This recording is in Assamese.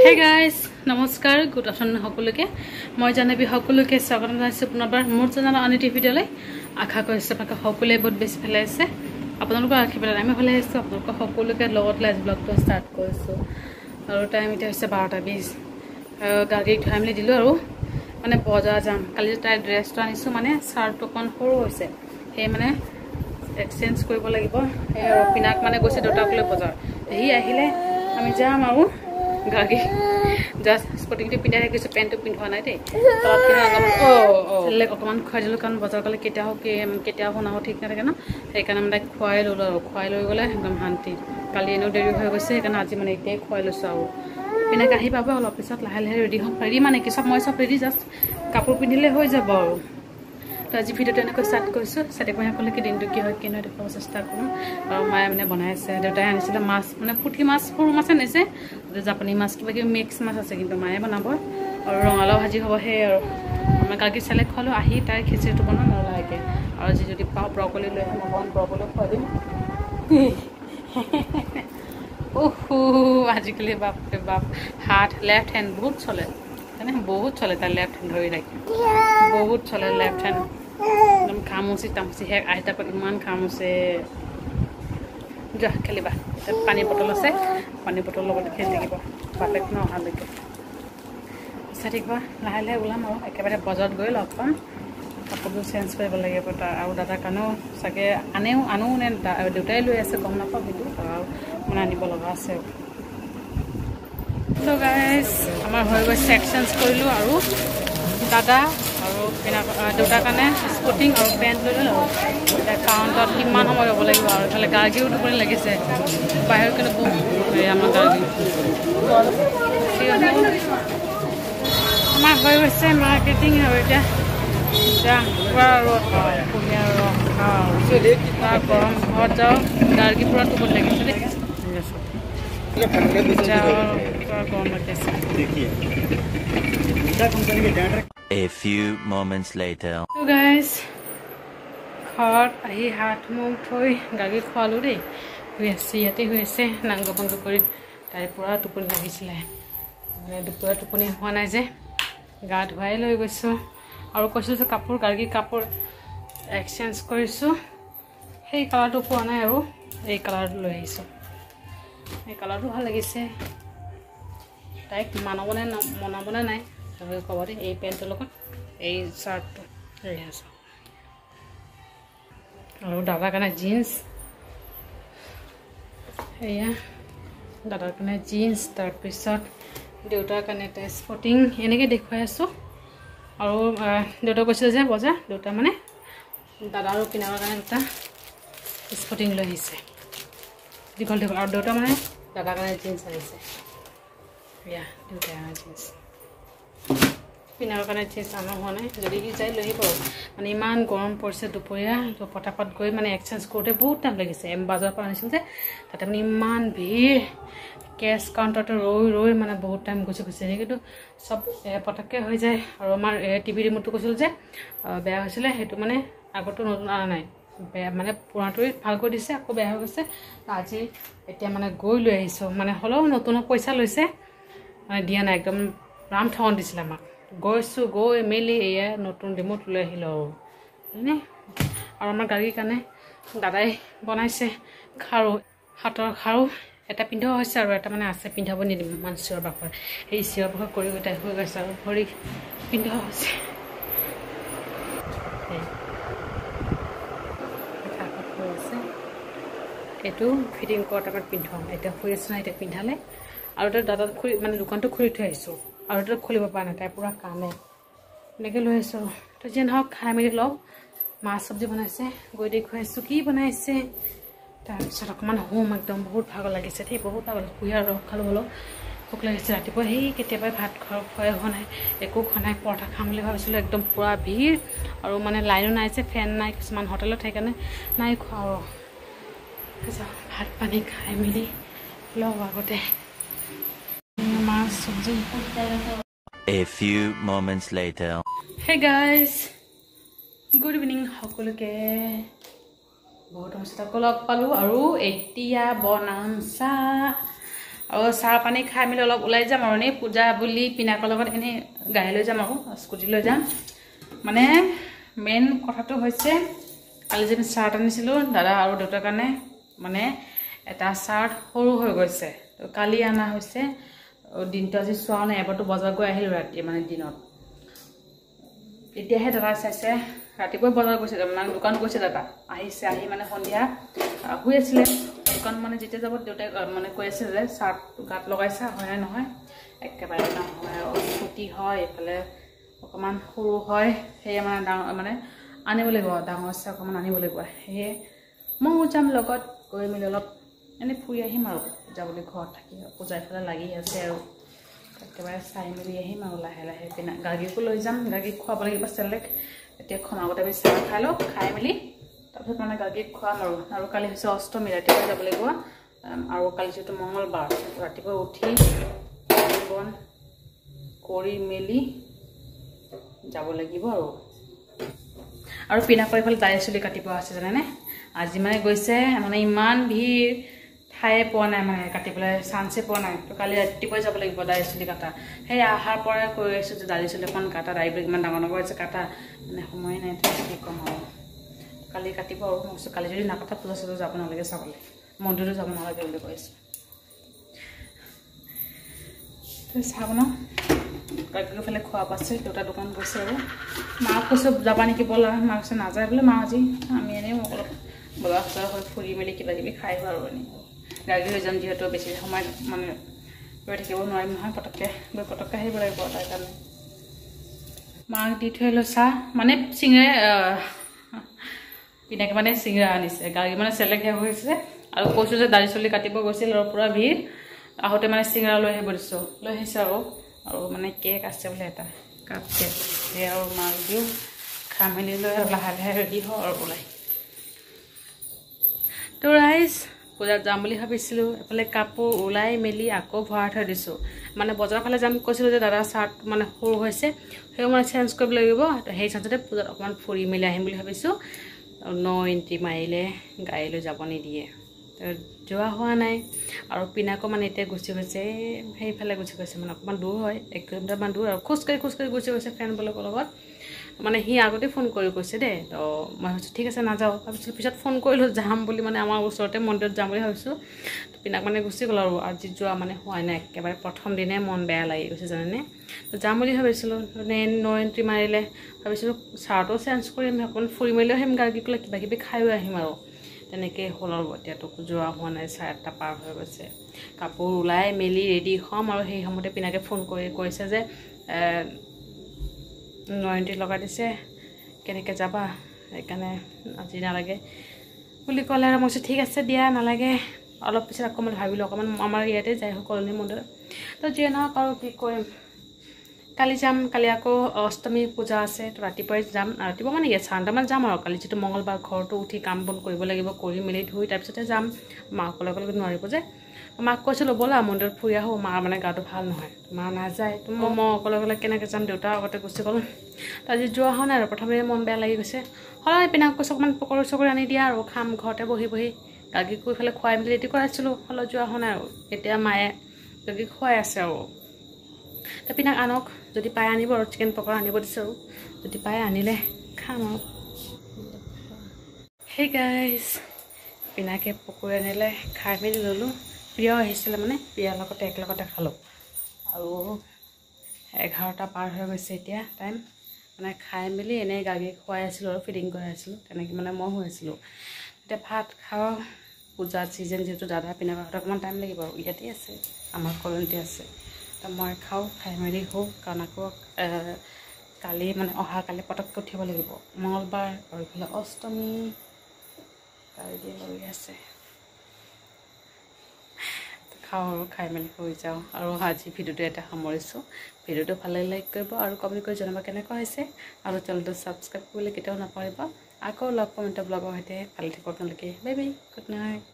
Hey guys, নমস্কাৰ গুড আফটাৰনুন সকলোকে মই জানবি সকলোকে স্বাগতম জনাইছো পুনৰবাৰ মোৰ চেনেলৰ আনিটি ভিডিঅ'লৈ আশা কৰিছো আপোনালোক সকলোৱে বহুত বেছি ভালে আছে আপোনালোকৰ আশীৰ্বাদত আমি ভালে আছো আপোনালোক সকলোকে লগত লাইভ ব্লগটো ষ্টাৰ্ট কৰিছো আৰু টাইম এটা হৈছে 12:20 গাড়ী টাইমলি দিলো আৰু মানে বজাৰ যাম কালি তাই ড্ৰেছটো আনিছো মানে শাৰ্টটো কোন সৰু হৈছে সেই মানে এক্সচেঞ্জ কৰিব লাগিব আৰু পিনাক মানে গৈছে দুটাকলৈ বজাৰ এই আহিলে আমি যাম আৰু গাড়ী জাস্ট স্পটিংটো পিন্ধাই ৰাখিছো পেন্টটো পিন্ধোৱা নাই দেই তলত পিন্ধা অকমান খুৱাই দিলো কাৰণ বজাৰ গ'লে কেতিয়া বনাব ঠিক নাথাকে ন সেইকাৰণে মানে খুৱাই ল'লো আৰু খুৱাই লৈ গ'লে একদম শান্তি কালি এনেও দেৰি হৈ গৈছে সেইকাৰণে আজি মানে এতিয়াই খুৱাই লৈছো আৰু পিনাক আহি পাব অলপ পিছত লাহে লাহে ৰেডি হ'ম ৰেডি মানে কি মই চব ৰেডি জাষ্ট কাপোৰ পিন্ধিলে হৈ যাব আৰু তো আজি ভিডিঅ'টো এনেকৈ ষ্টাৰ্ট কৰিছোঁ ষ্টাৰ্ট কৰি সকলোকে কি দিনটো কি হয় কি নহয় দেখুৱাব চেষ্টা কৰোঁ আৰু মায়ে মানে বনাই আছে দেউতাই আনিছিলে মাছ মানে পুঠি মাছ সৰু মাছ আনিছে জাপানী মাছ কিবা কিবি মিক্স মাছ আছে কিন্তু মায়ে বনাব আৰু ৰঙালাও ভাজি হ'ব সেই আৰু মই কাকি চালে খোৱালোঁ আহি তাই খিচিৰিটো বনাম নলাগে আৰু যি যদি পাওঁ ব্ৰকলি লৈ আহিম অকণমান ব্ৰকলি খুৱাই দিম আজিকালি বাপৰে বাপ হাত লেফ্ট হেণ্ড বহুত চলে বহুত চলে তাৰ লেফ্ট হেণ্ড ধৰি ৰাখি বহুত চলে লেফ্ট হেণ্ড একদম খামুচি তামুচি শেষ আইতাৰ পৰা ইমান খামুচে যোৱা খেলিবা পানী বটল আছে পানী বটল লগত খেলি থাকিব বাপেক নহালৈকে চাই থাকিবা লাহে লাহে ওলাম আৰু একেবাৰে বজাৰত গৈ লগ পাম কাপোৰবোৰ চেঞ্জ কৰিব লাগিব তাৰ আৰু দাদাৰ কাৰণেও চাগে আনো নে দেউতাই লৈ আছে গম নাপাওঁ কিন্তু আৰু মানে আনিব লগা আছে তো গাইজ আমাৰ হৈ গৈছে এক্সচেঞ্জ কৰিলোঁ আৰু দাদা আৰু দেউতাৰ কাৰণে স্পৰ্টিং আৰু পেণ্ট লৈ ল'লোঁ আৰু এতিয়া কাউণ্টত কিমান সময় ৰ'ব লাগিব আৰু ইফালে গাৰ্গীও টোপনি লাগিছে বাহিৰত কিন্তু বহুত আমাৰ গাৰ্গী আমাৰ হৈ গৈছে মাৰ্কেটিং আৰু এতিয়া পুৰা ৰ'দ কুঁহিয়া ৰস খাওঁ তাৰ গৰম ঘৰত যাওঁ গাৰ্গী পুৰা টোপনি লাগিছে দেই A few moments later. So guys, ঘৰত আহি হাত মুখ থৈ গাড়ী খোৱালোঁ দেই শুই আছে ইয়াতে হৈ আছে নাংগ পাংগ কৰি তাই পুৰা টোপনি লাগিছিলে দুপৰীয়া টোপনি হোৱা নাই যে গা ধুৱাই লৈ গৈছোঁ আৰু কৈছোঁ যে গাড়ী কাপোৰ এক্সচেঞ্জ কৰিছোঁ সেই কালাৰটো পোৱা নাই আৰু এই কালাৰটো লৈ আহিছোঁ এই কালাৰটো ভাল লাগিছে তাইক মনাবনে নাই ক'ব দেই এই পেণ্টটোৰ লগত এই চাৰ্টটো লৈ আছোঁ আৰু দাদাৰ কাৰণে জিন্স এয়া দাদাৰ কাৰণে জিন্স তাৰপিছত দেউতাৰ কাৰণে এটা স্পৰ্টিং এনেকৈ দেখুৱাই আছোঁ আৰু দেউতা কৈছিলে যে বজাৰ দেউতা মানে দাদা আৰু কিনাৰ কাৰণে এটা স্পৰ্টিং লৈ আহিছে দীঘল আৰু দেউতা মানে দাদাৰ কাৰণে জিন্স আনিছে এয়া দেউতাৰ কাৰণে জিন্স পিনাৰ কাৰণে জিন্স আনা হোৱা নাই যদি সি যাই লৈ আহিব মানে ইমান গৰম পৰিছে দুপৰীয়া তো পটাপট গৈ মানে এক্সচেঞ্জ কৰোঁতে বহুত টাইম লাগিছে বজাৰৰ পৰা আনিছিল যে তাতে মানে ইমান ভিৰ কেছ কাউণ্টাৰটো ৰৈ মানে বহুত টাইম গুচি কিন্তু চব পটককৈ হৈ যায় আৰু আমাৰ টিভি ৰিম'টটো কৈছিল যে বেয়া হৈছিলে সেইটো মানে আগতো নতুন অনা নাই বেয়া মানে পুৰাটোৱে ভাল কৰি দিছে আকৌ বেয়া হৈ গৈছে আজি এতিয়া মানে গৈ লৈ আহিছোঁ মানে হ'লেও নতুনক পইচা লৈছে মানে দিয়া নাই একদম ৰাম ঠগন দিছিলে আমাক গৈছোঁ গৈ মেলি এয়া নতুন ৰিম'ট লৈ আহিলোঁ আৰু হয়নে আৰু আমাৰ গাড়ীৰ কাৰণে দাদাই বনাইছে খাৰু হাতৰ খাৰু এটা পিন্ধোৱা হৈছে আৰু এটা মানে আছে পিন্ধাব নিদিম ইমান চিঞৰ বাখৰ সেই চিঞৰ বাখৰ কৰি তাই হৈ গৈছে আৰু ভৰি পিন্ধোৱা হৈছে এইটো ফিটিং কৰাৰ টাইমত পিন্ধোৱা এতিয়া শুই আছোঁ নাই এতিয়া পিন্ধালে আৰু এটা দাদাত মানে দোকানটো খুলি থৈ আহিছোঁ আৰু এটা খুলিব পৰা নাই তাই পূৰা কামে এনেকৈ লৈ আহিছোঁ তো যি নহওক খাই মেলি লওঁ মাছ চব্জি বনাইছে গৈ দেখুৱাই আছোঁ কি বনাইছে তাৰপিছত অকণমান হোম একদম বহুত ভাগৰ লাগিছে দেই বহুত ভাগৰ কুঁহিয়াৰ ৰস খালোঁ হ'লেও ভোক লাগিছে ৰাতিপুৱা সেই কেতিয়াবাই ভাত খোৱাই হোৱা নাই একো খোৱা নাই পৰঠা খাম বুলি ভাবিছিলোঁ একদম পূৰা ভিৰ আৰু মানে লাইনো নাই যে ফেন নাই কিছুমান হোটেলত সেইকাৰণে নাই খোৱা আৰু ভাত পানী খাই মেলি লওঁ আগতে মাছ চব্জি A few moments later. Hey guys, good evening সকলোকে বহুত সমস্যা লগ পালোঁ আৰু এতিয়া বনাম চাহ আৰু চাহ পানী খাই মেলি অলপ ওলাই যাম আৰু এনেই পূজা বুলি পিনাকৰ লগত এনেই গাড়ী লৈ যাম আৰু স্কুটি লৈ যাম মানে মেইন কথাটো হৈছে কালি যে চাৰ্ট আনিছিলোঁ দাদা আৰু দেউতাৰ কাৰণে মানে এটা চাৰ্ট সৰু হৈ গৈছে তো কালি অনা হৈছে দিনটো আজি চোৱা নাই এবাৰতো বজাৰ গৈ আহিলোঁ ৰাতি মানে দিনত এতিয়াহে দাদা চাইছে ৰাতিপুৱা বজাৰ গৈছে মানে দোকান গৈছে দাদা আহিছে আহি মানে সন্ধিয়া শুই আছিলে দোকান মানে যেতিয়া যাব দেউতাই মানে কৈ আছে যে চাৰ্টটো গাত লগাইছা হয় নে নহয় একেবাৰে নহয় ছুটি হয় এইফালে অকণমান সৰু হয় সেয়ে মানে ডাঙৰ মানে আনিব লাগিব ডাঙৰ চাই অকণমান আনিব লাগিব সেয়ে ময়ো যাম লগত গৈ মেলি অলপ এনেই ফুৰি আহিম আৰু যাবলৈ ঘৰত থাকি পূজাৰ ফালে লাগি আছে আৰু একেবাৰে চাই মেলি আহিম আৰু লাহে লাহে পিনে গাৰ্গীকো লৈ যাম গাৰ্গীক খুৱাব লাগিব চেলেক এতিয়া আগতে আমি চাহ খাই লওঁ খাই মেলি তাৰপিছত মানে গাৰ্গীক খুৱাম আৰু কালি হৈছে অষ্টমী ৰাতিপুৱা যাব লাগিব আৰু কালি যিহেতু মঙলবাৰ ৰাতিপুৱা উঠি বন কৰি মেলি যাব লাগিব আৰু পিনাকৰ এইফালে দাড়ি চুলি কাটিব আছে জানেনে আজি মানে গৈছে মানে ইমান ভিৰ ঠায়ে পোৱা নাই মানে কাটিবলৈ চান্সে পোৱা নাই তো কালি ৰাতিপুৱাই যাব লাগিব দাড়ি চুলি কাটা সেই আহাৰ পৰাই কৈ আছোঁ যে দাড়ি চুলি অকণ কাটা দাড়িবোৰ ইমান ডাঙৰ ডাঙৰ হৈছে কাটা মানে সময় নাই কি ক'ম আৰু কালি কাটিব আৰু মই কৈছোঁ কালি যদি নাকাটা পূজা চূজা যাব নালাগে চাবলৈ মন্দিৰতো যাব নালাগে বুলি কৈছোঁ চাহ বনাওঁ কাইলৈ খোৱা পাছে দেউতা দোকান গৈছে আৰু মাক কৈছে যাবা নেকি ব'লা মা কৈছে নাযায় বোলে মা আজি আমি এনেই অলপ বজাৰ চজাৰ হৈ ফুৰি মেলি কিবা কিবি খাই হোৱা আৰু এনেই গাড়ী হৈ যাম যিহেতু বেছি সময় মানে ৰৈ থাকিব নোৱাৰিম নহয় পটককৈ গৈ পটককৈ আহিব লাগিব তাৰ কাৰণে মাক দি থৈ আহিলোঁ চাহ মানে চিঙৰা পিনাকে মানে চিঙৰা আনিছে গাড়ী মানে চেলেক শেষ হৈছে আৰু কৈছোঁ যে দাড়ি চুলি কাটিব গৈছিল আৰু পূৰা ভিৰ আহোঁতে মানে চিঙৰা লৈ আহিব দিছোঁ লৈ আহিছে আৰু মানে কেক আছে বোলে এটা কাপ কেক সেয়া আৰু মাক দিওঁ খাই মেলি লৈ আৰু লাহে লাহে ৰেডি হওঁ আৰু ওলাই তো ৰাইজ পূজাত যাম বুলি ভাবিছিলোঁ এফালে কাপোৰ ওলাই মেলি আকৌ ভৰাই থৈ দিছোঁ মানে বজাৰৰ ফালে যাম কৈছিলোঁ যে দাদা চাৰ্ট মানে সৰু হৈছে সেইও মানে চেঞ্জ কৰিব লাগিব সেই চাঞ্চতে পূজাত অকণমান ফুৰি মেলি আহিম বুলি ভাবিছোঁ 9 এণ্ট্ৰি মাৰিলে গাড়ী লৈ যাব নিদিয়ে যোৱা হোৱা নাই আৰু পিনাকো মানে এতিয়া গুচি গৈছে সেইফালে গুচি গৈছে মানে অকণমান দূৰ হয় 1 কিলোমিটাৰমান দূৰ আৰু খোজকাঢ়ি গুচি গৈছে ফ্ৰেণ্ডবিলাকৰ লগত মানে সি আগতে ফোন কৰি কৈছে দেই তো মই ভাবিছোঁ ঠিক আছে নাযাওঁ তাৰপিছত পিছত ফোন কৰিলোঁ যাম বুলি মানে আমাৰ ওচৰতে মন্দিৰত যাম বুলি ভাবিছোঁ তো পিনাক মানে গুচি গ'ল আৰু আজি যোৱা মানে হোৱা নাই একেবাৰে প্ৰথম দিনে মন বেয়া লাগি গৈছে জানেনে তো যাম বুলি ভাবিছিলোঁ 9 এণ্ট্ৰি মাৰিলে ভাবিছিলোঁ চাৰ্টো চেঞ্জ কৰিম অকণমান ফুৰি মেলিও আহিম গাড়ী পেলাই কিবা কিবি খায়ো আহিম আৰু তেনেকৈ হ'ল আৰু এতিয়াতো যোৱা হোৱা নাই 4টা পাৰ হৈ গৈছে কাপোৰ ওলাই মেলি ৰেডি হ'ম আৰু সেই সময়তে পিনাকে ফোন কৰি কৈছে যে 9 এণ্ট্ৰি লগাই দিছে কেনেকৈ যাবা সেইকাৰণে আজি নালাগে বুলি ক'লে আৰু মই কৈছোঁ ঠিক আছে দিয়া নালাগে অলপ পিছত আকৌ মই ভাবিলোঁ অকণমান আমাৰ ইয়াতে যাই কলনী মন্দিৰ তো যিয়ে নহওক আৰু কি কৰিম কালি যাম কালি আকৌ অষ্টমী পূজা আছে তো ৰাতিপুৱাই যাম ৰাতিপুৱা মানে 9:30মান যাম আৰু কালি যিটো মঙলবাৰ ঘৰটো উঠি কাম বন কৰিব লাগিব কৰি মেলি ধুই তাৰপিছতে যাম মাক অকলে নোৱাৰিব যে মাক কৈছিলোঁ ব'লা মন্দিৰত ফুৰি আহোঁ মাৰ মানে গাটো ভাল নহয় মা নাযায় তো মই অকলে কেনেকৈ যাম দেউতা আগতে গুচি গ'ল তো আজি যোৱা হোৱা নাই আৰু প্ৰথমে মন বেয়া লাগি গৈছে সদায় পিনাক কৈছোঁ অকণমান পকৰি চকৰি আনি দিয়া আৰু খাম ঘৰতে বহি গাৰ্গীক কৈ পেলাই খুৱাই মেলি ৰেডি কৰাইছিলোঁ হ'লেও যোৱা হোৱা নাই আৰু এতিয়া মায়ে গাৰ্গীক খুৱাই আছে আৰু তো পিনাক আনক যদি পাই আনিব আৰু চিকেন পকৰা আনিব দিছোঁ আৰু যদি পাই আনিলে খাম আৰু হেই গাইজ পিনাকে পকৰি আনিলে খাই মেলি ল'লোঁ প্ৰিয়াও আহিছিলে মানে প্ৰিয়াৰ লগতে একেলগতে খালোঁ আৰু 11টা পাৰ হৈ গৈছে এতিয়া টাইম মানে খাই মেলি এনেই গাৰ্গীক খুৱাই আছিলোঁ আৰু ফিডিং কৰাই আছিলোঁ তেনেকৈ মানে মই হৈ আছিলোঁ এতিয়া ভাত খাওঁ পূজাৰ ছিজন যিহেতু দাদা পিনাকৰ অকণমান টাইম লাগিব আৰু ইয়াতে আছে আমাৰ কলনীতে আছে তো মই খাওঁ খাই মেলি হওঁ কাৰণ আকৌ কালি মানে অহাকালি পটককৈ উঠিব লাগিব মঙলবাৰ আৰু এইফালে অষ্টমী গাড়ী দিয়ে লৈ আছে খাওঁ আৰু খাই মেলি হৈ যাওঁ আৰু আজি ভিডিঅ'টো এটা সামৰিছোঁ ভিডিঅ'টো ভালে লাইক কৰিব আৰু কমেণ্ট কৰি জনাব কেনেকুৱা হৈছে আৰু চেনেলটো ছাবস্ক্ৰাইব কৰিবলৈ কেতিয়াও নাপাহৰিব আকৌ লগ পাম এটা ব্লগৰ সৈতে ভালে থাকক আপোনালোকে বাই বাই গুড নাইট